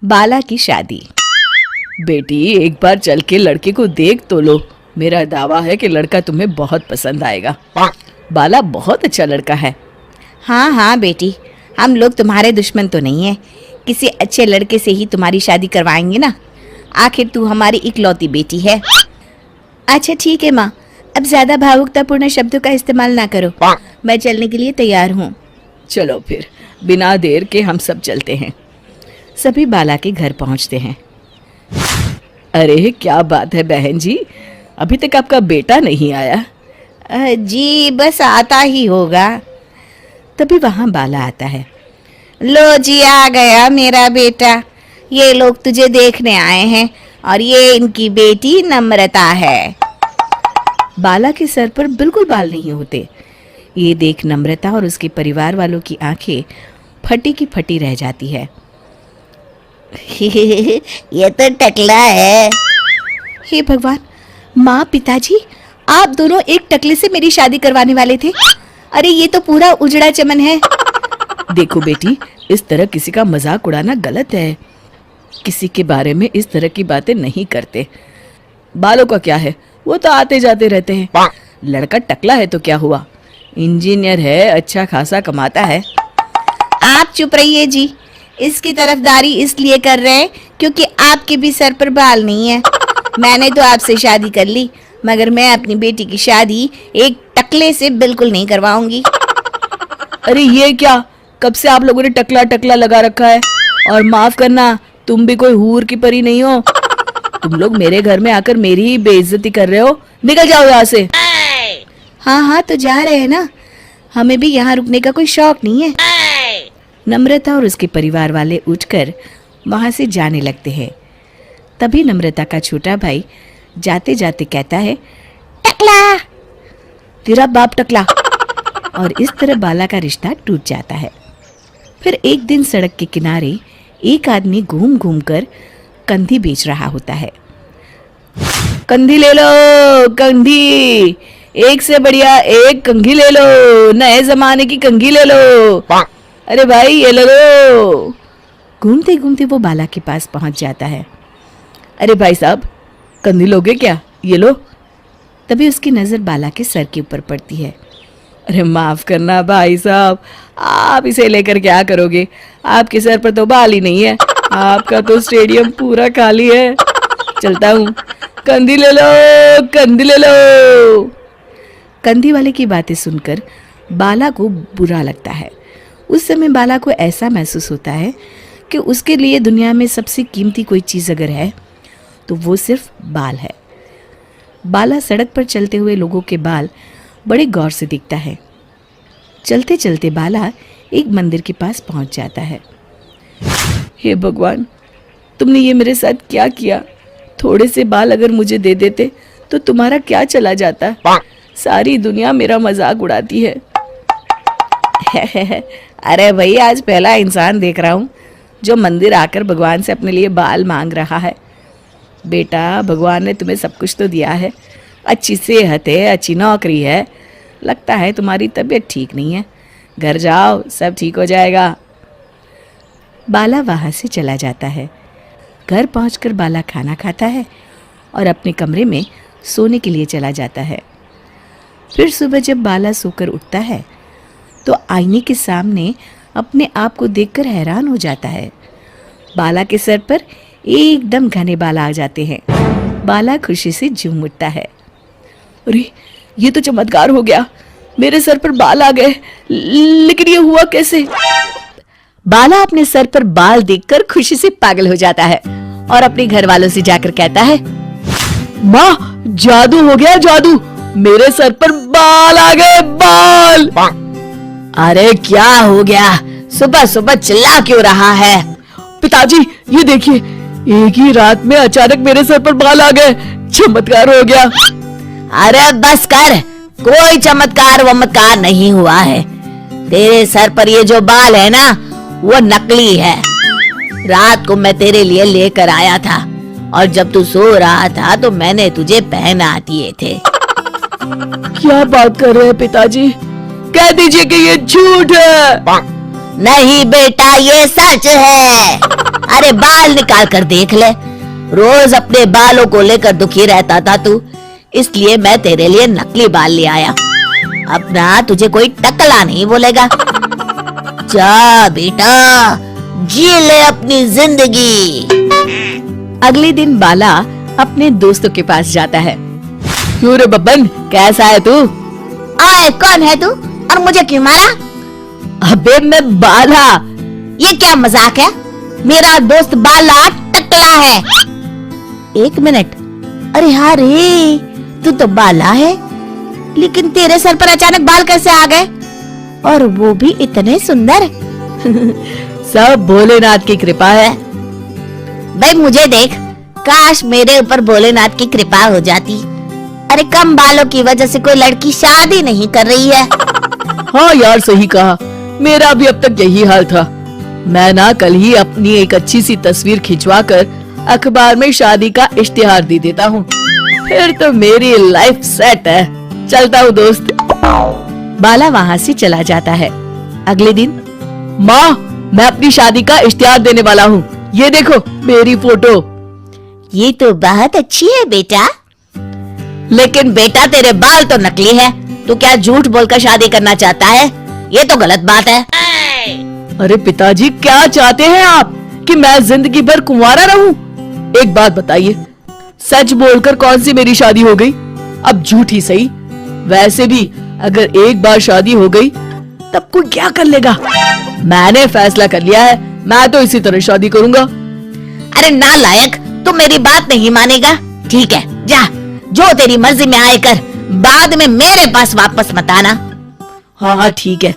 बाला की शादी। बेटी एक बार चल के लड़के को देख तो लो, मेरा दावा है कि लड़का तुम्हें बहुत पसंद आएगा। बाला बहुत अच्छा लड़का है। हाँ हाँ बेटी, हम लोग तुम्हारे दुश्मन तो नहीं है, किसी अच्छे लड़के से ही तुम्हारी शादी करवाएंगे ना, आखिर तू हमारी इकलौती बेटी है। अच्छा ठीक है माँ, अब ज्यादा भावुकतापूर्ण शब्दों का इस्तेमाल ना करो, मैं चलने के लिए तैयार हूँ। चलो फिर बिना देर के हम सब चलते हैं। सभी बाला के घर पहुँचते हैं। अरे क्या बात है बहन जी, अभी तक आपका बेटा नहीं आया? जी बस आता ही होगा। तभी वहाँ बाला आता है। लो जी आ गया मेरा बेटा, ये लोग तुझे देखने आए हैं और ये इनकी बेटी नम्रता है। बाला के सर पर बिल्कुल बाल नहीं होते। ये देख नम्रता और उसके परिवार वालों की आंखें फटी की फटी रह जाती है। ये तो टकला है। हे भगवान, माँ पिताजी आप दोनों एक टकले से मेरी शादी करवाने वाले थे। अरे ये तो पूरा उजड़ा चमन है। देखो बेटी, इस तरह किसी का मजाक उड़ाना गलत है। किसी के बारे में इस तरह की बातें नहीं करते। बालों का क्या है, वो तो आते जाते रहते हैं। लड़का टकला है तो क्या हुआ, इंजीनियर है, अच्छा खासा कमाता है। आप चुप रहिए जी, इसकी तरफदारी इसलिए कर रहे हैं क्योंकि आपके भी सर पर बाल नहीं है। मैंने तो आपसे शादी कर ली, मगर मैं अपनी बेटी की शादी एक टकले से बिल्कुल नहीं करवाऊंगी। अरे ये क्या, कब से आप लोगों ने टकला टकला लगा रखा है? और माफ करना, तुम भी कोई हूर की परी नहीं हो। तुम लोग मेरे घर में आकर मेरी ही बेइज्जती कर रहे हो, निकल जाओ यहाँ से। हाँ हाँ तो जा रहे हैं ना, हमें भी यहाँ रुकने का कोई शौक नहीं है। नम्रता और उसके परिवार वाले उठकर वहां से जाने लगते हैं। तभी नम्रता का छोटा भाई जाते जाते कहता है, टकला, तेरा बाप टकला। और इस तरह बाला का रिश्ता टूट जाता है। फिर एक दिन सड़क के किनारे एक आदमी घूम घूम कर कंधी बेच रहा होता है। कंधी ले लो, कंधी, एक से बढ़िया एक कंघी ले लो, नए जमाने की कंघी ले लो। अरे भाई ये ले लो। घूमते घूमते वो बाला के पास पहुंच जाता है। अरे भाई साहब, कंधी लोगे क्या? ये लो। तभी उसकी नजर बाला के सर के ऊपर पड़ती है। अरे माफ करना भाई साहब, आप इसे लेकर क्या करोगे? आपके सर पर तो बाल ही नहीं है, आपका तो स्टेडियम पूरा खाली है। चलता हूँ, कंधी ले लो, कंधी ले लो। कंधी वाले की बातें सुनकर बाला को बुरा लगता है। उस समय बाला को ऐसा महसूस होता है कि उसके लिए दुनिया में सबसे कीमती कोई चीज़ अगर है तो वो सिर्फ बाल है। बाला सड़क पर चलते हुए लोगों के बाल बड़े गौर से देखता है। चलते चलते बाला एक मंदिर के पास पहुंच जाता है। हे भगवान, तुमने ये मेरे साथ क्या किया? थोड़े से बाल अगर मुझे दे देते तो तुम्हारा क्या चला जाता? सारी दुनिया मेरा मजाक उड़ाती है। अरे भाई, आज पहला इंसान देख रहा हूँ जो मंदिर आकर भगवान से अपने लिए बाल मांग रहा है। बेटा, भगवान ने तुम्हें सब कुछ तो दिया है, अच्छी सेहत है, अच्छी नौकरी है, लगता है तुम्हारी तबीयत ठीक नहीं है। घर जाओ, सब ठीक हो जाएगा। बाला वहाँ से चला जाता है। घर पहुंचकर बाला खाना खाता है और अपने कमरे में सोने के लिए चला जाता है। फिर सुबह जब बाला सोकर उठता है तो आईने के सामने अपने आप को देखकर हैरान हो जाता है। बाला के सर पर एकदम घने बाल आ जाते हैं। बाला खुशी से झूम उठता है। अरे ये तो चमत्कार हो गया, मेरे सर पर बाल आ गए, लेकिन ये हुआ कैसे? बाला अपने सर पर बाल देखकर खुशी से पागल हो जाता है और अपने घर वालों से जाकर कहता है, माँ, जादू हो गया, जादू, मेरे सर पर बाल आ गए, बाल। अरे क्या हो गया, सुबह सुबह चिल्ला क्यों रहा है? पिताजी ये देखिए, एक ही रात में अचानक मेरे सर पर बाल आ गए, चमत्कार हो गया। अरे बस कर, कोई चमत्कार वमत्कार नहीं हुआ है। तेरे सर पर ये जो बाल है ना, वो नकली है। रात को मैं तेरे लिए लेकर आया था और जब तू सो रहा था तो मैंने तुझे पहना दिए थे। क्या बात कर रहे हैं पिताजी? कह दीजिए कि ये झूठ है। नहीं बेटा, ये सच है। अरे बाल निकाल कर देख ले, रोज अपने बालों को लेकर दुखी रहता था तू, इसलिए मैं तेरे लिए नकली बाल ले आया। अब ना तुझे कोई टकला नहीं बोलेगा। जा बेटा, जी ले अपनी जिंदगी। अगले दिन बाला अपने दोस्तों के पास जाता है। क्यों रे बब्बन, कैसा है तू? आए, कौन है तू और मुझे क्यों मारा? अबे मैं बाला। ये क्या मजाक है? मेरा दोस्त बाला टकला है। एक मिनट, अरे हाँ रे, तू तो बाला है, लेकिन तेरे सर पर अचानक बाल कैसे आ गए, और वो भी इतने सुंदर? सब भोलेनाथ की कृपा है। भाई मुझे देख, काश मेरे ऊपर भोलेनाथ की कृपा हो जाती। अरे कम बालों की वजह से कोई लड़की शादी नहीं कर रही है। हाँ यार, सही कहा, मेरा भी अब तक यही हाल था। मैं ना कल ही अपनी एक अच्छी सी तस्वीर खिंचवा कर अखबार में शादी का इश्तिहार दे देता हूँ, फिर तो मेरी लाइफ सेट है। चलता हूँ दोस्त। बाला वहाँ से चला जाता है। अगले दिन माँ, मैं अपनी शादी का इश्तिहार देने वाला हूँ, ये देखो मेरी फोटो। ये तो बहुत अच्छी है बेटा। लेकिन बेटा तेरे बाल तो नकली है, तू क्या झूठ बोलकर शादी करना चाहता है? ये तो गलत बात है। अरे पिताजी, क्या चाहते हैं आप कि मैं जिंदगी भर कुंवारा रहूं? एक बात बताइए, सच बोलकर कौन सी मेरी शादी हो गई? अब झूठ ही सही। वैसे भी अगर एक बार शादी हो गई तब कोई क्या कर लेगा? मैंने फैसला कर लिया है, मैं तो इसी तरह शादी करूंगा। अरे नालायक, तू मेरी बात नहीं मानेगा। ठीक है, जा, जो तेरी मर्जी में आए कर, बाद में मेरे पास वापस मत आना। हाँ ठीक है,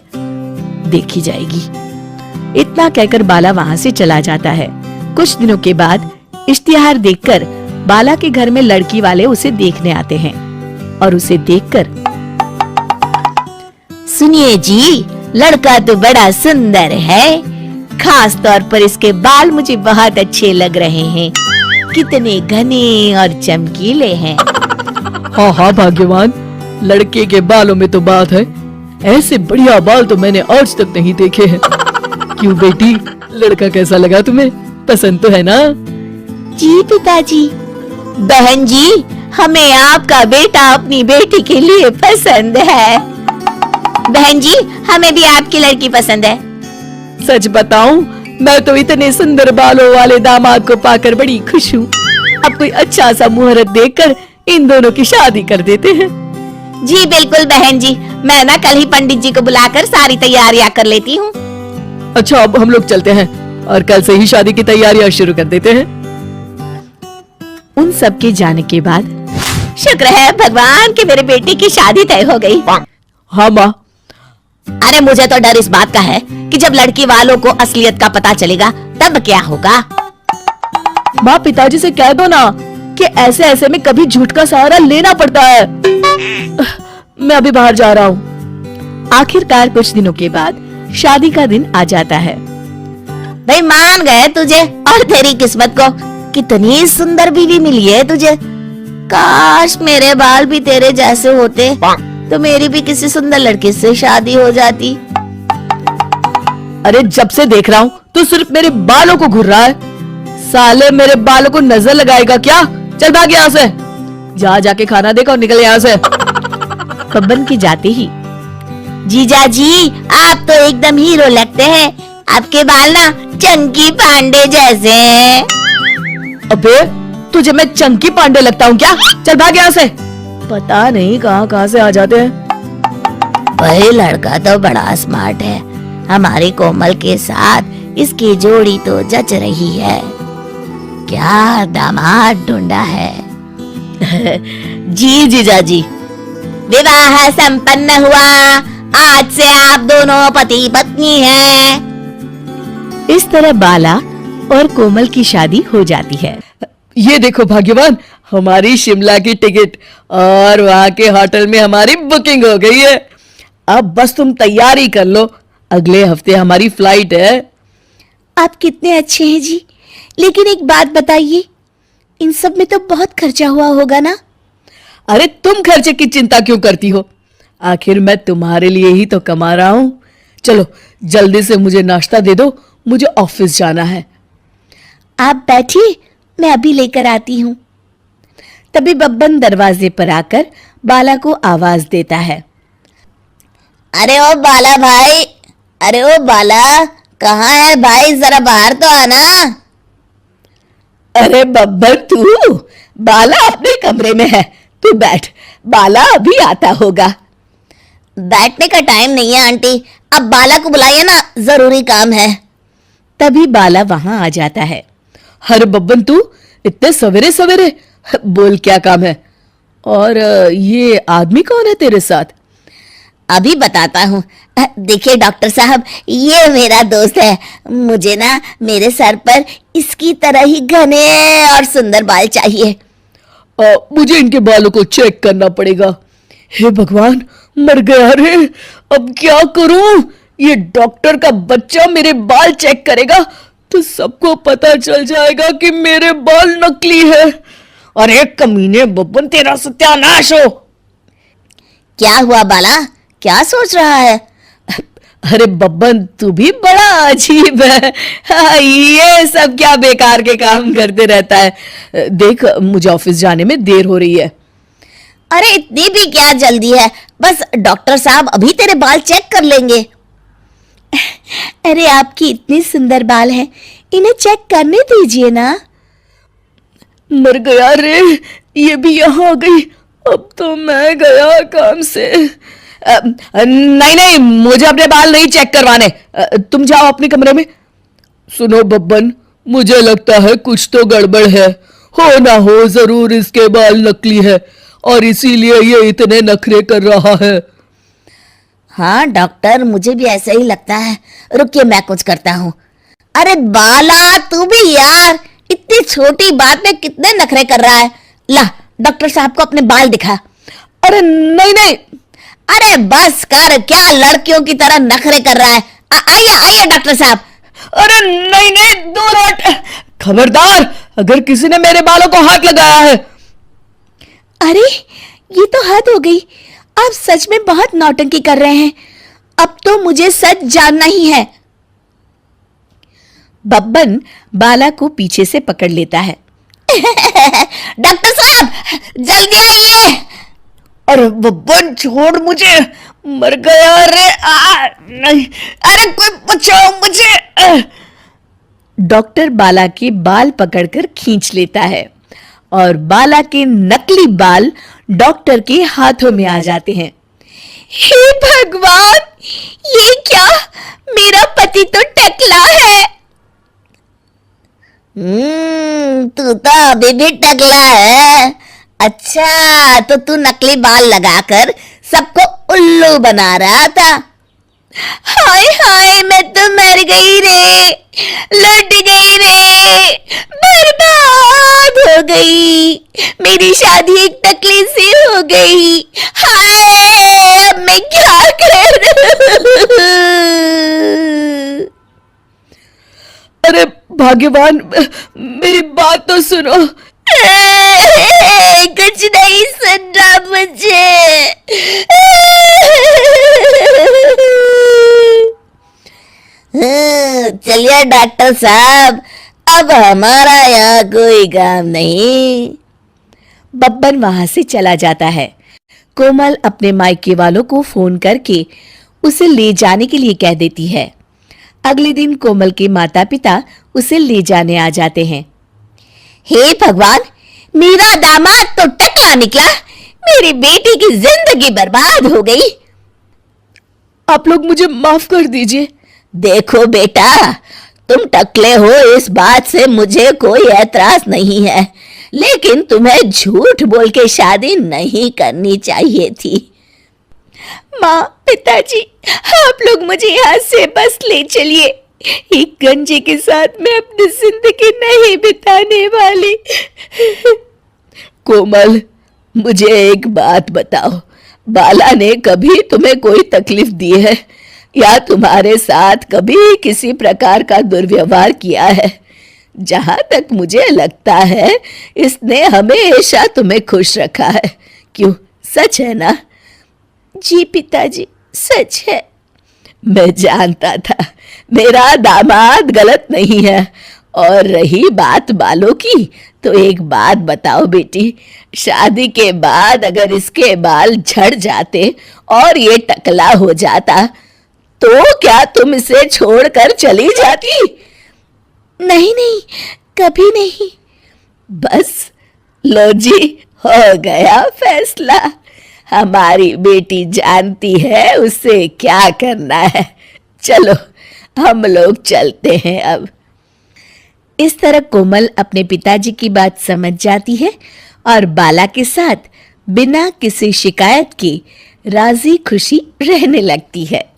देखी जाएगी। इतना कहकर बाला वहाँ से चला जाता है। कुछ दिनों के बाद इश्तिहार देखकर बाला के घर में लड़की वाले उसे देखने आते हैं और उसे देखकर, सुनिए जी, लड़का तो बड़ा सुंदर है, खास तौर पर इसके बाल मुझे बहुत अच्छे लग रहे हैं, कितने घने और चमकीले हैं। हाँ हाँ भाग्यवान, लड़के के बालों में तो बात है, ऐसे बढ़िया बाल तो मैंने आज तक नहीं देखे हैं। क्यों बेटी, लड़का कैसा लगा तुम्हें? पसंद तो है ना? जी पिताजी। बहन जी, हमें आपका बेटा अपनी बेटी के लिए पसंद है। बहन जी, हमें भी आपकी लड़की पसंद है। सच बताऊं, मैं तो इतने सुंदर बालों वाले दामाद को पाकर बड़ी खुश हूँ। अब कोई अच्छा सा मुहूर्त देखकर इन दोनों की शादी कर देते हैं। जी बिल्कुल बहन जी, मैं ना कल ही पंडित जी को बुलाकर सारी तैयारियां कर लेती हूँ। अच्छा, अब हम लोग चलते हैं और कल से ही शादी की तैयारियां शुरू कर देते हैं। उन सब के जाने के बाद शुक्र है भगवान कि मेरे बेटे की शादी तय हो गई। हाँ माँ। अरे मुझे तो डर इस बात का है कि जब लड़की वालों को असलियत का पता चलेगा तब क्या होगा। माँ, पिताजी से कह दो ना कि ऐसे ऐसे में कभी झूठ का सहारा लेना पड़ता है। मैं अभी बाहर जा रहा हूँ। आखिरकार कुछ दिनों के बाद शादी का दिन आ जाता है। भाई मान गए तुझे और तेरी किस्मत को, कितनी सुंदर बीवी मिली है तुझे। काश मेरे बाल भी तेरे जैसे होते तो मेरी भी किसी सुंदर लड़के से शादी हो जाती। अरे जब से देख रहा हूँ तो सिर्फ मेरे बालों को घूर रहा है। साले मेरे बालों को नजर लगाएगा क्या? चल भाग यहाँ से, जा जाके खाना देखो और निकल यहाँ से। बब्बन के जाते ही, जीजा जी, आप तो एकदम हीरो लगते हैं, आपके बाल ना चंकी पांडे जैसे हैं। अबे तुझे मैं चंकी पांडे लगता हूँ क्या? चल भाग यहाँ से। पता नहीं कहाँ कहाँ से आ जाते हैं। वही लड़का तो बड़ा स्मार्ट है, हमारी कोमल के साथ इसकी जोड़ी तो जच रही है। क्या दामाद ढूंढा है। जी जीजा जी, विवाह संपन्न हुआ, आज से आप दोनों पति पत्नी हैं। इस तरह बाला और कोमल की शादी हो जाती है। ये देखो भाग्यवान, हमारी शिमला की टिकट और वहाँ के होटल में हमारी बुकिंग हो गई है। अब बस तुम तैयारी कर लो, अगले हफ्ते हमारी फ्लाइट है। आप कितने अच्छे हैं जी, लेकिन एक बात बताइए, इन सब में तो बहुत खर्चा हुआ होगा ना? अरे तुम खर्चे की चिंता क्यों करती हो? आखिर मैं तुम्हारे लिए ही तो कमा रहा हूँ। चलो जल्दी से मुझे नाश्ता दे दो, मुझे ऑफिस जाना है। आप बैठिए, मैं अभी लेकर आती हूँ। तभी बब्बन दरवाजे पर आकर बाला को आवाज देता है। अरे ओ बाला भाई, अरे ओ बाला, कहाँ है भाई, जरा बाहर तो आना। अरे बब्बन तू, बाला अपने कमरे में है, तू बैठ, बाला अभी आता होगा। बैठने का टाइम नहीं है आंटी, अब बाला को बुलाइए ना, जरूरी काम है। तभी बाला वहां आ जाता है। अरे बब्बन तू, इतने सवेरे सवेरे, बोल क्या काम है? और ये आदमी कौन है तेरे साथ? अभी बताता हूँ। देखिए डॉक्टर साहब, ये मेरा दोस्त है। मुझे ना मेरे सर पर इसकी तरह ही घने और सुंदर बाल चाहिए। मुझे इनके बालों को चेक करना पड़ेगा। हे भगवान, मर गया रे, अब क्या करूं? ये डॉक्टर का बच्चा मेरे बाल चेक करेगा तो सबको पता चल जाएगा कि मेरे बाल नकली है। अरे कमीने बब्बन, तेरा सत्यानाश हो। क्या हुआ बाला, क्या सोच रहा है? अरे बब्बन, तू भी बड़ा अजीब है। ये सब क्या बेकार के काम करते रहता है। देख, मुझे ऑफिस जाने में देर हो रही है। अरे इतनी भी क्या जल्दी है, बस डॉक्टर साहब अभी तेरे बाल चेक कर लेंगे। अरे आपकी इतनी सुंदर बाल हैं, इन्हें चेक करने दीजिए ना। मर गया रे, ये भी यहाँ आ गई, अब तो मैं गया काम से। नहीं नहीं, मुझे अपने बाल नहीं चेक करवाने, तुम जाओ अपने कमरे में। सुनो बब्बन, मुझे लगता है कुछ तो गड़बड़ है, हो ना हो जरूर इसके बाल नकली है और इसीलिए ये इतने नखरे कर रहा है। हाँ डॉक्टर, मुझे भी ऐसा ही लगता है। रुकिए, मैं कुछ करता हूँ। अरे बाला, तू भी यार, इतनी छोटी बात में कितने नखरे कर रहा है। ला, डॉक्टर साहब को अपने बाल दिखा। अरे नहीं नहीं। अरे बस कर, क्या लड़कियों की तरह नखरे कर रहा है। आइए आइए डॉक्टर साहब। अरे नहीं नहीं, दूर हट, खबरदार, अगर किसी ने मेरे बालों को हाथ लगाया है। अरे ये तो हद हो गई, आप सच में बहुत नौटंकी कर रहे हैं। अब तो मुझे सच जानना ही है। बब्बन बाला को पीछे से पकड़ लेता है। डॉक्टर साहब जल्दी आइए। अरे बब्बन छोड़ मुझे, मर गया रे। नहीं, अरे कोई बचाओ मुझे। डॉक्टर बाला के बाल पकड़कर खींच लेता है और बाला के नकली बाल डॉक्टर के हाथों में आ जाते हैं। हे भगवान, ये क्या, मेरा पति तो टकला है। तू तो अभी भी टकला है। अच्छा, तो तू नकली बाल लगाकर सबको उल्लू बना रहा था। हाय हाय, मैं तो मर गई रे, लुट गई रे, बर्बाद हो गई। मेरी शादी एक टकली से हो गई। हाय, अब मैं क्या करूं? अरे भाग्यवान, मेरी बात तो सुनो। कुछ नहीं सुन रहा मुझे। चलिए डॉक्टर साहब, अब हमारा यहाँ कोई काम नहीं। बब्बन वहां से चला जाता है। कोमल अपने मायके वालों को फोन करके उसे ले जाने के लिए कह देती है। अगले दिन कोमल के माता पिता उसे ले जाने आ जाते हैं। हे भगवान, मेरा दामाद तो टकला निकला, मेरी बेटी की जिंदगी बर्बाद हो गई। आप लोग मुझे माफ कर दीजिए। देखो बेटा, तुम टकले हो इस बात से मुझे कोई ऐतराज नहीं है, लेकिन तुम्हें झूठ बोल के शादी नहीं करनी चाहिए थी। माँ, पिताजी, आप लोग मुझे यहाँ से बस ले चलिए। एक गंजे के साथ मैं अपनी जिंदगी नहीं बिताने वाली। कोमल, मुझे एक बात बताओ, बाला ने कभी तुम्हें कोई तकलीफ दी है या तुम्हारे साथ कभी किसी प्रकार का दुर्व्यवहार किया है? जहां तक मुझे लगता है इसने हमेशा तुम्हें खुश रखा है। क्यों, सच है ना? जी पिताजी, सच है। मैं जानता था मेरा दामाद गलत नहीं है और रही बात बालों की, तो एक बात बताओ बेटी, शादी के बाद अगर इसके बाल झड़ जाते और ये टकला हो जाता तो क्या तुम इसे छोड़कर चली जाती? नहीं नहीं, कभी नहीं। बस लो जी, हो गया फैसला। हमारी बेटी जानती है उसे क्या करना है। चलो हम लोग चलते हैं अब। इस तरह कोमल अपने पिताजी की बात समझ जाती है और बाला के साथ बिना किसी शिकायत के राजी खुशी रहने लगती है।